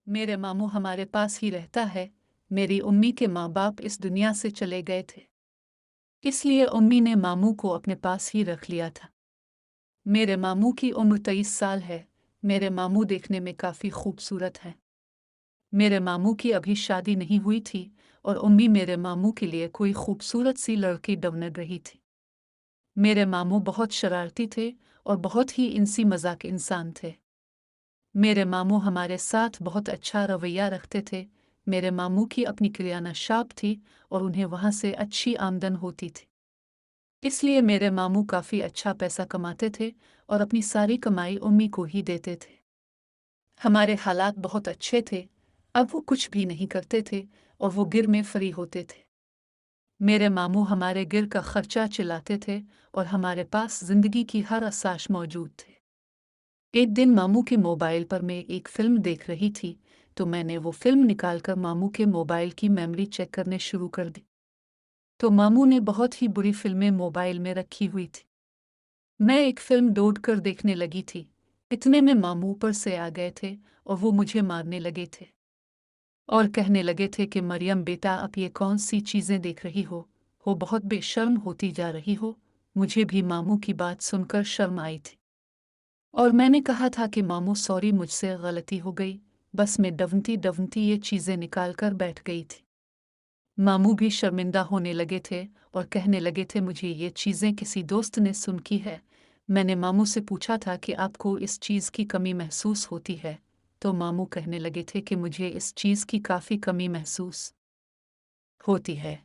मेरे मामू हमारे पास ही रहता है। मेरी उम्मी के माँ बाप इस दुनिया से चले गए थे, इसलिए उम्मी ने मामू को अपने पास ही रख लिया था। मेरे मामू की उम्र 23 साल है। मेरे मामू देखने में काफ़ी खूबसूरत हैं। मेरे मामू की अभी शादी नहीं हुई थी और उम्मी मेरे मामू के लिए कोई खूबसूरत सी लड़की ढूंढ रही थी। मेरे मामू बहुत शरारती थे और बहुत ही इंसी मजाक इंसान थे। मेरे मामू हमारे साथ बहुत अच्छा रवैया रखते थे। मेरे मामू की अपनी किराना शॉप थी और उन्हें वहाँ से अच्छी आमदन होती थी। इसलिए मेरे मामू काफ़ी अच्छा पैसा कमाते थे और अपनी सारी कमाई उम्मी को ही देते थे। हमारे हालात बहुत अच्छे थे। अब वो कुछ भी नहीं करते थे और वो गिर में फ्री होते थे। मेरे मामू हमारे गिर का खर्चा चलाते थे और हमारे पास जिंदगी की हर आसाइश मौजूद थे। एक दिन मामू के मोबाइल पर मैं एक फ़िल्म देख रही थी, तो मैंने वो फ़िल्म निकालकर मामू के मोबाइल की मेमोरी चेक करने शुरू कर दी। तो मामू ने बहुत ही बुरी फ़िल्में मोबाइल में रखी हुई थी। मैं एक फ़िल्म ढूंढ कर देखने लगी थी। इतने में मामू ऊपर से आ गए थे और वो मुझे मारने लगे थे और कहने लगे थे कि मरियम बेटा, अब ये कौन सी चीज़ें देख रही हो बहुत बेशर्म होती जा रही हो। मुझे भी मामू की बात सुनकर शर्म आई थी और मैंने कहा था कि मामू सॉरी, मुझसे गलती हो गई। बस मैं डवनती डवनती ये चीज़ें निकाल कर बैठ गई थी। मामू भी शर्मिंदा होने लगे थे और कहने लगे थे मुझे ये चीज़ें किसी दोस्त ने सुन की है। मैंने मामू से पूछा था कि आपको इस चीज़ की कमी महसूस होती है, तो मामू कहने लगे थे कि मुझे इस चीज़ की काफ़ी कमी महसूस होती है,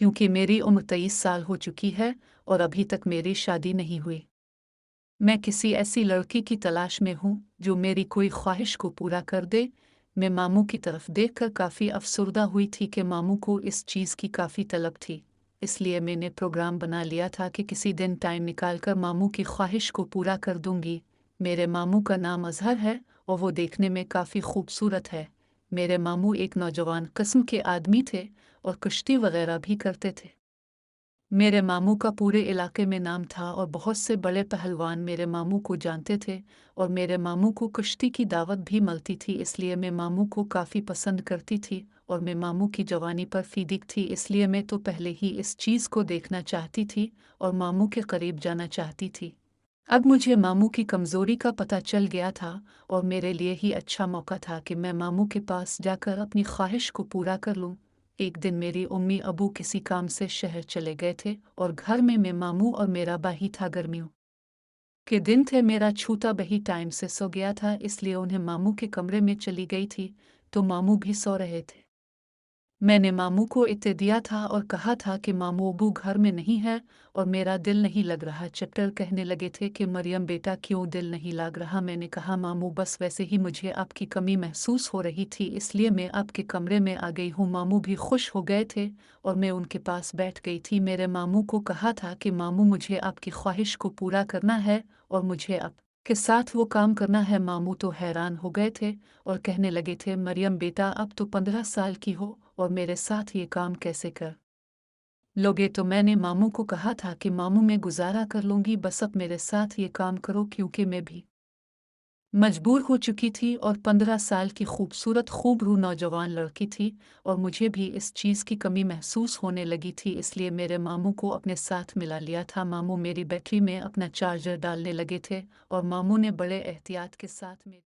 क्योंकि मेरी उम्र 23 साल हो चुकी है और अभी तक मेरी शादी नहीं हुई। मैं किसी ऐसी लड़की की तलाश में हूँ जो मेरी कोई ख्वाहिश को पूरा कर दे। मैं मामू की तरफ देखकर काफ़ी अफसरदा हुई थी कि मामू को इस चीज़ की काफ़ी तलब थी। इसलिए मैंने प्रोग्राम बना लिया था कि किसी दिन टाइम निकालकर मामू की ख्वाहिश को पूरा कर दूंगी। मेरे मामू का नाम अजहर है और वो देखने में काफ़ी खूबसूरत है। मेरे मामू एक नौजवान किस्म के आदमी थे और कुश्ती वगैरह भी करते थे। मेरे मामू का पूरे इलाके में नाम था और बहुत से बड़े पहलवान मेरे मामू को जानते थे और मेरे मामू को कुश्ती की दावत भी मिलती थी, इसलिए मैं मामू को काफ़ी पसंद करती थी और मैं मामू की जवानी पर फीदिक थी। इसलिए मैं तो पहले ही इस चीज़ को देखना चाहती थी और मामू के करीब जाना चाहती थी। अब मुझे मामू की कमज़ोरी का पता चल गया था और मेरे लिए ही अच्छा मौका था कि मैं मामू के पास जाकर अपनी ख्वाहिश को पूरा कर लूँ। एक दिन मेरी उम्मी अबू किसी काम से शहर चले गए थे और घर में मैं मामू और मेरा भाई था। गर्मियों के दिन थे। मेरा छोटा भाई टाइम से सो गया था, इसलिए उन्हें मामू के कमरे में चली गई थी, तो मामू भी सो रहे थे। मैंने मामू को इत्ते दिया था और कहा था कि मामू अबू घर में नहीं है और मेरा दिल नहीं लग रहा। चैप्टर कहने लगे थे कि मरियम बेटा, क्यों दिल नहीं लग रहा? मैंने कहा मामू बस वैसे ही मुझे आपकी कमी महसूस हो रही थी, इसलिए मैं आपके कमरे में आ गई हूँ। मामू भी खुश हो गए थे और मैं उनके पास बैठ गई थी। मेरे मामू को कहा था कि मामू मुझे आपकी ख्वाहिश को पूरा करना है और मुझे आप के साथ वो काम करना है। मामू तो हैरान हो गए थे और कहने लगे थे मरियम बेटा, अब तो 15 साल की हो और मेरे साथ ये काम कैसे कर लोगे? तो मैंने मामू को कहा था कि मामू मैं गुजारा कर लूँगी, बस अब मेरे साथ ये काम करो, क्योंकि मैं भी मजबूर हो चुकी थी और 15 साल की खूबसूरत खूबरू नौजवान लड़की थी और मुझे भी इस चीज़ की कमी महसूस होने लगी थी। इसलिए मेरे मामू को अपने साथ मिला लिया था। मामू मेरी बैटरी में अपना चार्जर डालने लगे थे और मामू ने बड़े एहतियात के साथ में